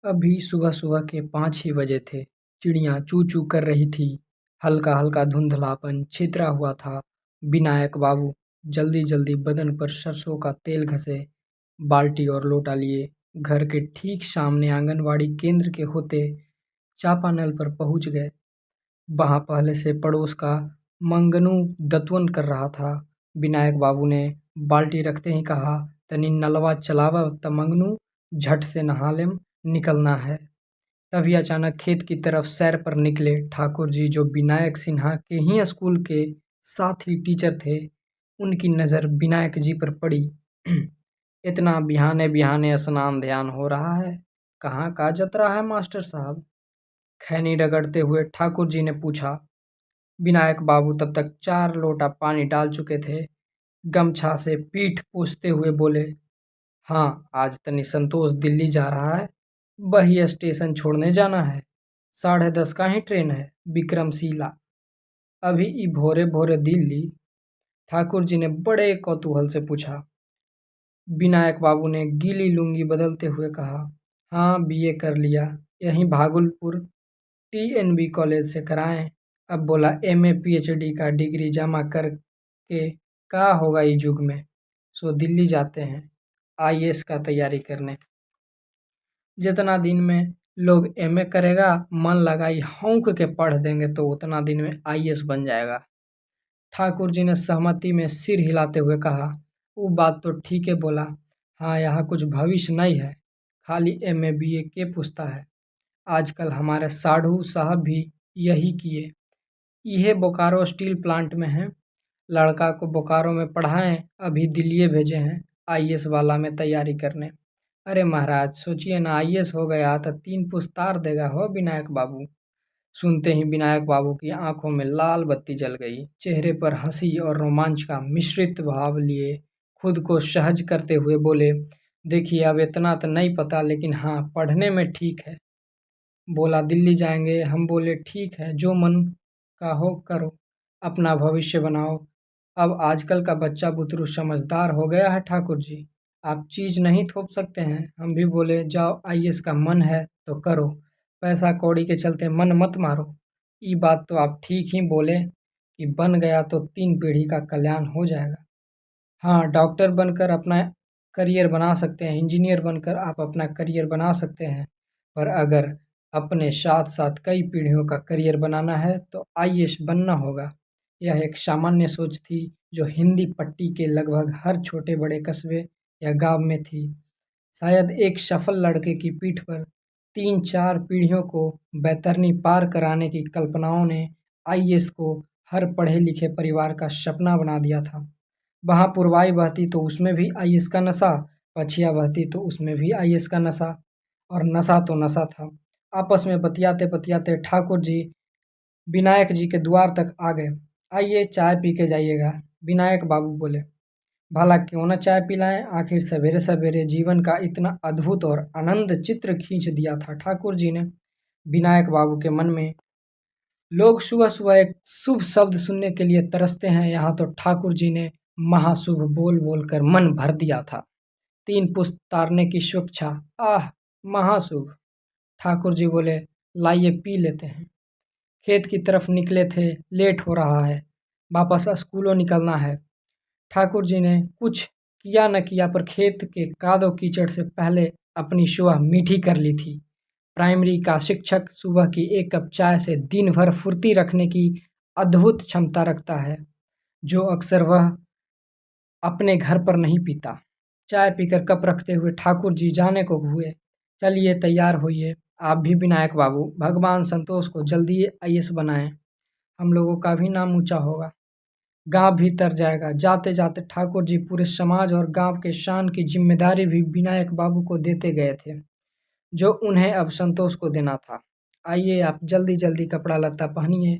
अभी सुबह-सुबह के 5 ही बजे थे। चिड़िया चू-चू कर रही थी। हल्का-हल्का धुंधलापन छितरा हुआ था। विनायक बाबू जल्दी-जल्दी बदन पर सरसों का तेल घसे, बाल्टी और लोटा लिए घर के ठीक सामने आंगनवाड़ी केंद्र के होते चापानल पर पहुंच गए। वहां पहले से पड़ोस का मंगनू दतवन कर रहा था। विनायक बाबू ने बाल्टी रखते ही कहा, तनी नलवा चलावा त मंगनू, झट से नहा लेम, निकलना है। तभी अचानक खेत की तरफ सैर पर निकले ठाकुर जी, जो विनायक सिन्हा के ही स्कूल के साथ ही टीचर थे। उनकी नज़र विनायक जी पर पड़ी। इतना बिहाने बिहाने स्नान ध्यान हो रहा है, कहाँ का जतरा है मास्टर साहब? खैनी रगड़ते हुए ठाकुर जी ने पूछा। विनायक बाबू तब तक 4 लोटा पानी डाल चुके थे। गमछा से पीठ पोंछते हुए बोले, हाँ, आज तनी संतोष दिल्ली जा रहा है। वही स्टेशन छोड़ने जाना है। 10:30 का ही ट्रेन है, विक्रमशिला। अभी ई भोरे भोरे दिल्ली? ठाकुर जी ने बड़े कौतूहल से पूछा। विनायक बाबू ने गीली लुंगी बदलते हुए कहा, हाँ, बीए कर लिया, यहीं भागलपुर टीएनबी कॉलेज से कराएं। अब बोला एमए पीएचडी का डिग्री जमा करके का होगा इस युग में, सो दिल्ली जाते हैं आईएएस का तैयारी करने। जितना दिन में लोग एमए करेगा, मन लगाई हौंक के पढ़ देंगे तो उतना दिन में आईएएस बन जाएगा। ठाकुर जी ने सहमति में सिर हिलाते हुए कहा, वो बात तो ठीक है बोला। हाँ, यहाँ कुछ भविष्य नहीं है, खाली एमए बीए के पूछता है। आजकल हमारे साधु साहब भी यही किए। यह बोकारो स्टील प्लांट में है। लड़का को बोकारो में पढ़ाएं, अभी दिल्ली भेजे हैं आईएएस वाला में तैयारी करने। अरे महाराज, सोचिए ना, आईएएस हो गया तो 3 पुस्तार देगा हो विनायक बाबू। सुनते ही विनायक बाबू की आंखों में लाल बत्ती जल गई। चेहरे पर हंसी और रोमांच का मिश्रित भाव लिए खुद को सहज करते हुए बोले, देखिए, अब इतना तो नहीं पता, लेकिन हाँ, पढ़ने में ठीक है। बोला दिल्ली जाएंगे। हम बोले ठीक है, जो मन का हो करो, अपना भविष्य बनाओ। अब आजकल का बच्चा बुतरू समझदार हो गया है ठाकुर जी, आप चीज नहीं थोप सकते हैं। हम भी बोले जाओ, आईएएस का मन है तो करो, पैसा कौड़ी के चलते मन मत मारो। ये बात तो आप ठीक ही बोले कि बन गया तो 3 पीढ़ी का कल्याण हो जाएगा। हाँ, डॉक्टर बनकर अपना करियर बना सकते हैं, इंजीनियर बनकर आप अपना करियर बना सकते हैं, पर अगर अपने साथ-साथ कई पीढ़ियों का करियर बनाना है तो आईएएस बनना होगा। यह एक सामान्य सोच थी जो हिंदी पट्टी के लगभग हर छोटे-बड़े कस्बे या गाँव में थी। शायद एक सफल लड़के की पीठ पर 3-4 पीढ़ियों को बैतरनी पार कराने की कल्पनाओं ने आईएएस को हर पढ़े-लिखे परिवार का सपना बना दिया था। वहाँ पुरवाई बहती तो उसमें भी आईएएस का नशा, पछिया बहती तो उसमें भी आईएएस का नशा, और नशा तो नशा था। आपस में बतियाते-बतियाते ठाकुर जी विनायक जी के द्वार तक आ गए। आइए, चाय पी के जाइएगा, विनायक बाबू बोले। भला क्यों न चाय पिलाएं, आखिर सवेरे-सवेरे जीवन का इतना अद्भुत और आनंद चित्र खींच दिया था ठाकुर जी ने। विनायक बाबू के मन में लोग सुबह-सुबह एक शुभ शब्द सुनने के लिए तरसते हैं, यहाँ तो ठाकुर जी ने महाशुभ बोल-बोल कर मन भर दिया था। 3 पुस्त तारने की शुभेच्छा, आह! महाशुभ। ठाकुर जी बोले, लाइए पी लेते हैं। खेत की तरफ निकले थे, लेट हो रहा है, वापस स्कूलों निकलना है। ठाकुर जी ने कुछ किया न किया पर खेत के कादो कीचड़ से पहले अपनी सुबह मीठी कर ली थी। प्राइमरी का शिक्षक सुबह की 1 कप चाय से दिन भर फुर्ती रखने की अद्भुत क्षमता रखता है, जो अक्सर वह अपने घर पर नहीं पीता। चाय पीकर कप रखते हुए ठाकुर जी जाने को हुए। चलिए, तैयार होइए, आप भी विनायक बाबू, भगवान संतोष को जल्दी आईएएस बनाएं, हम लोगों का भी नाम ऊंचा होगा, गांव भी तर जाएगा। जाते जाते ठाकुर जी पूरे समाज और गांव के शान की जिम्मेदारी भी विनायक बाबू को देते गए थे, जो उन्हें अब संतोष को देना था। आइए, आप जल्दी जल्दी कपड़ा लत्ता पहनिए,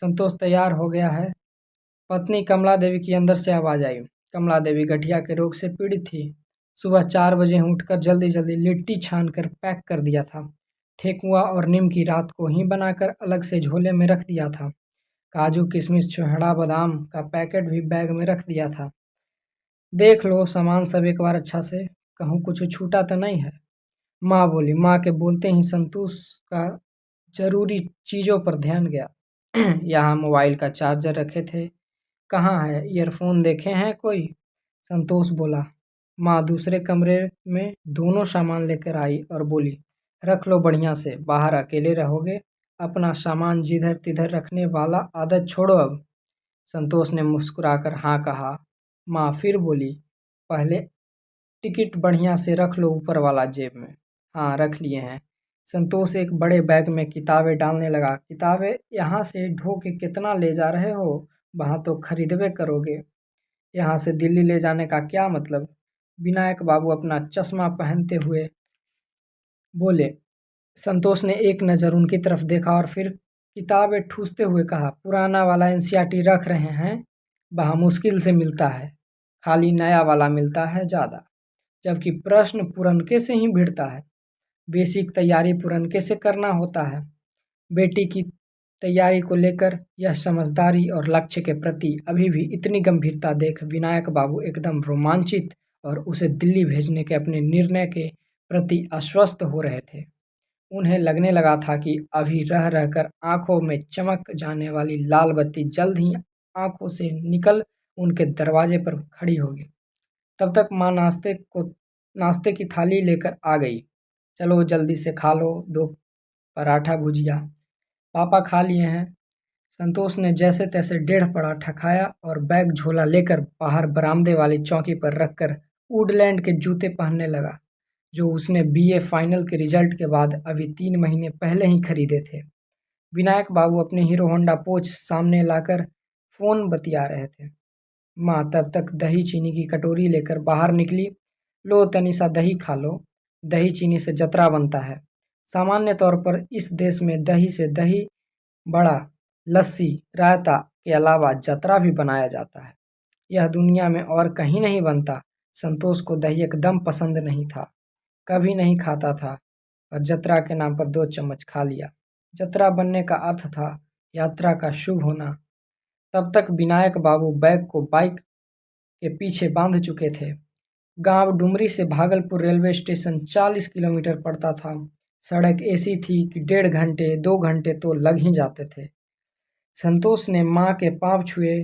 संतोष तैयार हो गया है। पत्नी कमला देवी की अंदर से आवाज आई। कमला देवी गठिया के रोग से पीड़ित थी। सुबह 4 बजे उठकर जल्दी जल्दी लिट्टी छान कर पैक कर दिया था। ठेकुआ और नीम की रात को ही बनाकर अलग से झोले में रख दिया था। काजू किशमिश छोहड़ा बादाम का पैकेट भी बैग में रख दिया था। देख लो सामान सब एक बार अच्छा से, कहूँ कुछ छूटा तो नहीं है। माँ बोली। माँ के बोलते ही संतोष का जरूरी चीज़ों पर ध्यान गया। यहाँ मोबाइल का चार्जर रखे थे, कहाँ है? ईयरफोन देखे हैं कोई? संतोष बोला। माँ दूसरे कमरे में दोनों सामान लेकर आई और बोली, रख लो बढ़िया से, बाहर अकेले रहोगे, अपना सामान जिधर तिधर रखने वाला आदत छोड़ो अब। संतोष ने मुस्कुराकर हाँ कहा। माँ फिर बोली, पहले टिकट बढ़िया से रख लो ऊपर वाला जेब में। हाँ रख लिए हैं। संतोष एक बड़े बैग में किताबें डालने लगा। किताबें यहाँ से ढो के कितना ले जा रहे हो? वहाँ तो खरीदबे करोगे, यहाँ से दिल्ली ले जाने का क्या मतलब? विनायक बाबू अपना चश्मा पहनते हुए बोले। संतोष ने एक नज़र उनकी तरफ देखा और फिर किताबें ठूसते हुए कहा, पुराना वाला एनसीईआरटी रख रहे हैं? वहाँ मुश्किल से मिलता है, खाली नया वाला मिलता है ज़्यादा, जबकि प्रश्न पुरनके से ही भिड़ता है। बेसिक तैयारी पुरनके से करना होता है। बेटी की तैयारी को लेकर यह समझदारी और लक्ष्य के प्रति अभी भी इतनी गंभीरता देख विनायक बाबू एकदम रोमांचित और उसे दिल्ली भेजने के अपने निर्णय के प्रति आश्वस्त हो रहे थे। उन्हें लगने लगा था कि अभी रह रहकर आंखों में चमक जाने वाली लाल बत्ती जल्द ही आंखों से निकल उनके दरवाजे पर खड़ी होगी। तब तक माँ नाश्ते की थाली लेकर आ गई। चलो जल्दी से खा लो, दो पराठा भुजिया। पापा खा लिए हैं। संतोष ने जैसे तैसे 1.5 पराठा खाया और बैग झोला लेकर बाहर बरामदे वाली चौकी पर रखकर वुडलैंड के जूते पहनने लगा, जो उसने बीए फाइनल के रिजल्ट के बाद अभी 3 महीने पहले ही खरीदे थे। विनायक बाबू अपने हीरो होंडा पोर्च सामने लाकर फ़ोन बतिया रहे थे। माँ तब तक दही चीनी की कटोरी लेकर बाहर निकली। लो तनिषा दही खा लो, दही चीनी से जतरा बनता है। सामान्य तौर पर इस देश में दही से दही बड़ा, लस्सी, रायता के अलावा जतरा भी बनाया जाता है। यह दुनिया में और कहीं नहीं बनता। संतोष को दही एकदम पसंद नहीं था, कभी नहीं खाता था, और जतरा के नाम पर 2 चम्मच खा लिया। जतरा बनने का अर्थ था यात्रा का शुभ होना। तब तक विनायक बाबू बैग को बाइक के पीछे बांध चुके थे। गांव डुमरी से भागलपुर रेलवे स्टेशन 40 किलोमीटर पड़ता था। सड़क ऐसी थी कि 1.5 घंटे 2 घंटे तो लग ही जाते थे। संतोष ने माँ के पांव छुए,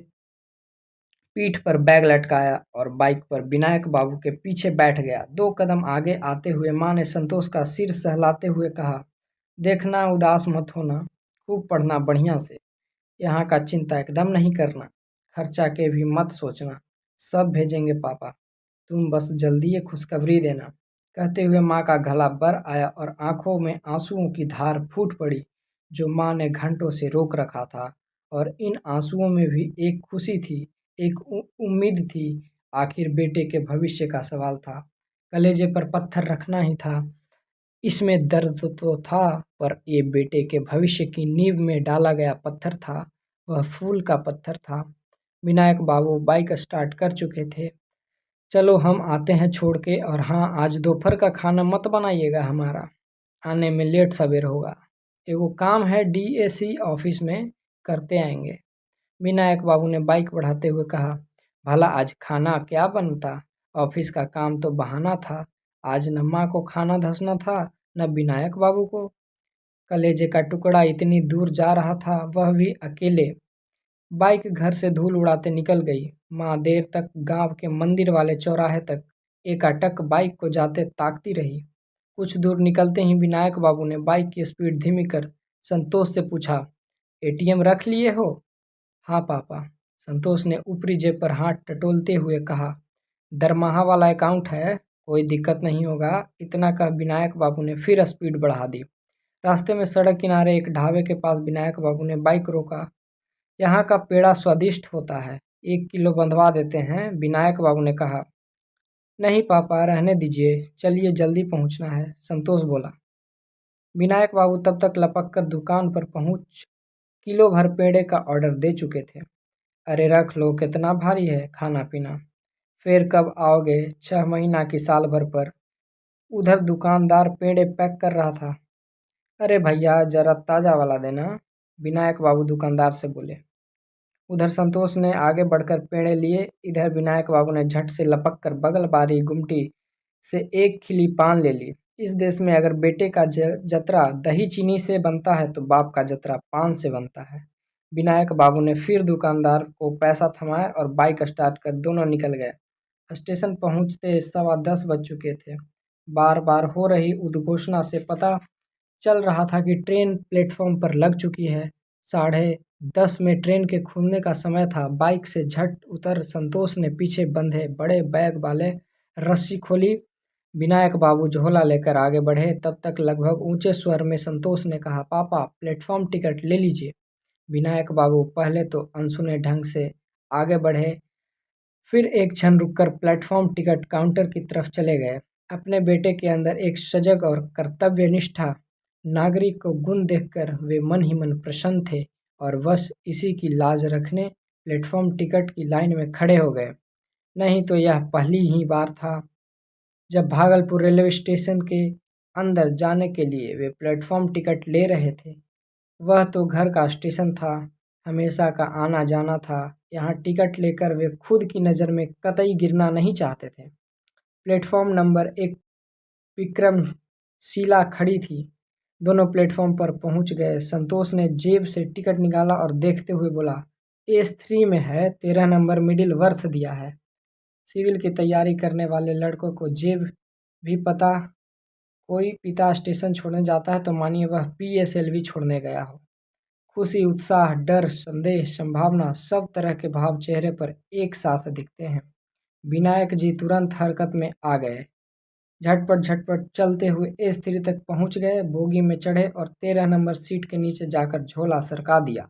पीठ पर बैग लटकाया और बाइक पर विनायक बाबू के पीछे बैठ गया। 2 कदम आगे आते हुए माँ ने संतोष का सिर सहलाते हुए कहा, देखना उदास मत होना, खूब पढ़ना बढ़िया से, यहाँ का चिंता एकदम नहीं करना, खर्चा के भी मत सोचना, सब भेजेंगे पापा, तुम बस जल्दी ये खुशखबरी देना। कहते हुए माँ का गला भर आया और आंखों में आंसुओं की धार फूट पड़ी, जो माँ ने घंटों से रोक रखा था। और इन आंसुओं में भी एक खुशी थी, एक उम्मीद थी। आखिर बेटे के भविष्य का सवाल था, कलेजे पर पत्थर रखना ही था। इसमें दर्द तो था, पर ये बेटे के भविष्य की नींव में डाला गया पत्थर था, वह फूल का पत्थर था। विनायक बाबू बाइक स्टार्ट कर चुके थे। चलो हम आते हैं छोड़ के, और हाँ आज दोपहर का खाना मत बनाइएगा, हमारा आने में लेट सवेर होगा, एगो काम है डीएसी ऑफिस में, करते आएंगे। विनायक बाबू ने बाइक बढ़ाते हुए कहा, भला आज खाना क्या बनता? ऑफिस का काम तो बहाना था, आज न माँ को खाना धंसना था, न विनायक बाबू को। कलेजे का टुकड़ा इतनी दूर जा रहा था, वह भी अकेले। बाइक घर से धूल उड़ाते निकल गई। माँ देर तक गांव के मंदिर वाले चौराहे तक एकाटक बाइक को जाते ताकती रही। कुछ दूर निकलते ही विनायक बाबू ने बाइक की स्पीड धीमी कर संतोष से पूछा, एटीएम रख लिए हो? हाँ पापा, संतोष ने ऊपरी जेब पर हाथ टटोलते हुए कहा। दरमाहा वाला अकाउंट है, कोई दिक्कत नहीं होगा, इतना कह विनायक बाबू ने फिर स्पीड बढ़ा दी। रास्ते में सड़क किनारे एक ढाबे के पास विनायक बाबू ने बाइक रोका। यहाँ का पेड़ा स्वादिष्ट होता है, 1 किलो बंधवा देते हैं, विनायक बाबू ने कहा। नहीं पापा, रहने दीजिए, चलिए जल्दी पहुँचना है, संतोष बोला। विनायक बाबू तब तक लपक कर दुकान पर पहुँच किलो भर पेड़े का ऑर्डर दे चुके थे। अरे रख लो, कितना भारी है खाना पीना, फिर कब आओगे 6 महीना की साल भर पर? उधर दुकानदार पेड़े पैक कर रहा था। अरे भैया जरा ताज़ा वाला देना, विनायक बाबू दुकानदार से बोले। उधर संतोष ने आगे बढ़कर पेड़े लिए, इधर विनायक बाबू ने झट से लपक कर बगल बारी गुमटी से एक खिली पान ले ली। इस देश में अगर बेटे का जतरा दही चीनी से बनता है तो बाप का जतरा पान से बनता है। विनायक बाबू ने फिर दुकानदार को पैसा थमाया और बाइक स्टार्ट कर दोनों निकल गए। स्टेशन पहुंचते 10:15 बज चुके थे। बार बार हो रही उद्घोषणा से पता चल रहा था कि ट्रेन प्लेटफॉर्म पर लग चुकी है। 10:30 में ट्रेन के खुलने का समय था। बाइक से झट उतर संतोष ने पीछे बंधे बड़े बैग वाले रस्सी खोली। विनायक बाबू झोला लेकर आगे बढ़े। तब तक लगभग ऊंचे स्वर में संतोष ने कहा, पापा प्लेटफॉर्म टिकट ले लीजिए। विनायक बाबू पहले तो अनसुने ढंग से आगे बढ़े, फिर एक क्षण रुककर प्लेटफॉर्म टिकट काउंटर की तरफ चले गए। अपने बेटे के अंदर एक सजग और कर्तव्यनिष्ठा नागरिक को गुण देखकर वे मन ही मन प्रसन्न थे और बस इसी की लाज रखने प्लेटफॉर्म टिकट की लाइन में खड़े हो गए। नहीं तो यह पहली ही बार था जब भागलपुर रेलवे स्टेशन के अंदर जाने के लिए वे प्लेटफॉर्म टिकट ले रहे थे। वह तो घर का स्टेशन था, हमेशा का आना जाना था। यहाँ टिकट लेकर वे खुद की नज़र में कतई गिरना नहीं चाहते थे। प्लेटफॉर्म नंबर 1 विक्रमशिला खड़ी थी। दोनों प्लेटफॉर्म पर पहुंच गए। संतोष ने जेब से टिकट निकाला और देखते हुए बोला, S3 में है, 13 नंबर मिडिल वर्थ दिया है। सिविल की तैयारी करने वाले लड़कों को जेब भी पता। कोई पिता स्टेशन छोड़ने जाता है तो मानिए वह PSLV छोड़ने गया हो। खुशी, उत्साह, डर, संदेह, संभावना, सब तरह के भाव चेहरे पर एक साथ दिखते हैं। विनायक जी तुरंत हरकत में आ गए। झटपट झटपट चलते हुए S3 तक पहुंच गए। बोगी में चढ़े और 13 नंबर सीट के नीचे जाकर झोला सरका दिया।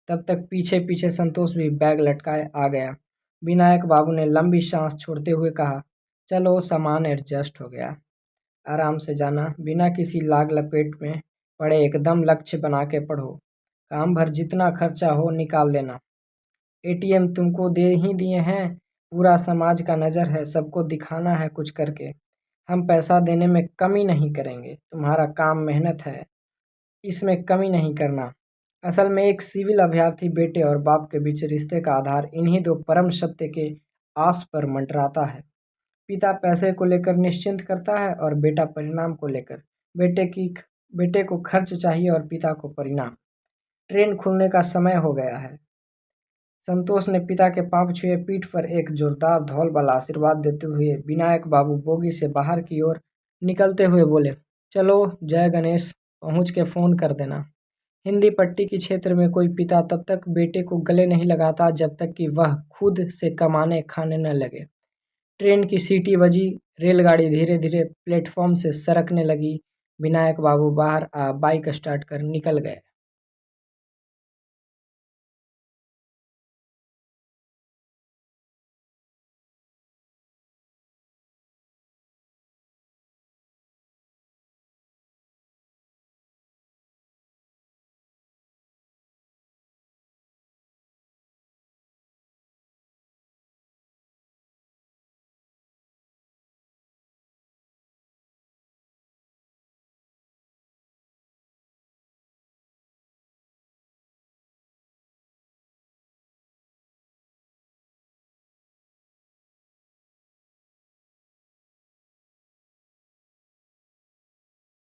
तब तक पीछे पीछे संतोष भी बैग लटकाए आ गया। विनायक बाबू ने लंबी सांस छोड़ते हुए कहा, चलो सामान एडजस्ट हो गया, आराम से जाना, बिना किसी लाग लपेट में पड़े एकदम लक्ष्य बना के पढ़ो। काम भर जितना खर्चा हो निकाल लेना। ATM तुमको दे ही दिए हैं, पूरा समाज का नज़र है, सबको दिखाना है कुछ करके। हम पैसा देने में कमी नहीं करेंगे, तुम्हारा काम मेहनत है, इसमें कमी नहीं करना। असल में एक सिविल अभ्यर्थी बेटे और बाप के बीच रिश्ते का आधार इन्हीं दो परम सत्य के आस पर मंडराता है। पिता पैसे को लेकर निश्चिंत करता है और बेटा परिणाम को लेकर। बेटे को खर्च चाहिए और पिता को परिणाम। ट्रेन खुलने का समय हो गया है। संतोष ने पिता के पांव छुए। पीठ पर एक जोरदार धौल वाला आशीर्वाद देते हुए विनायक बाबू बोगी से बाहर की ओर निकलते हुए बोले, चलो जय गणेश, पहुंच के फ़ोन कर देना। हिंदी पट्टी के क्षेत्र में कोई पिता तब तक बेटे को गले नहीं लगाता जब तक कि वह खुद से कमाने खाने न लगे। ट्रेन की सीटी बजी। रेलगाड़ी धीरे धीरे प्लेटफॉर्म से सरकने लगी। विनायक बाबू बाहर बाइक स्टार्ट कर निकल गए।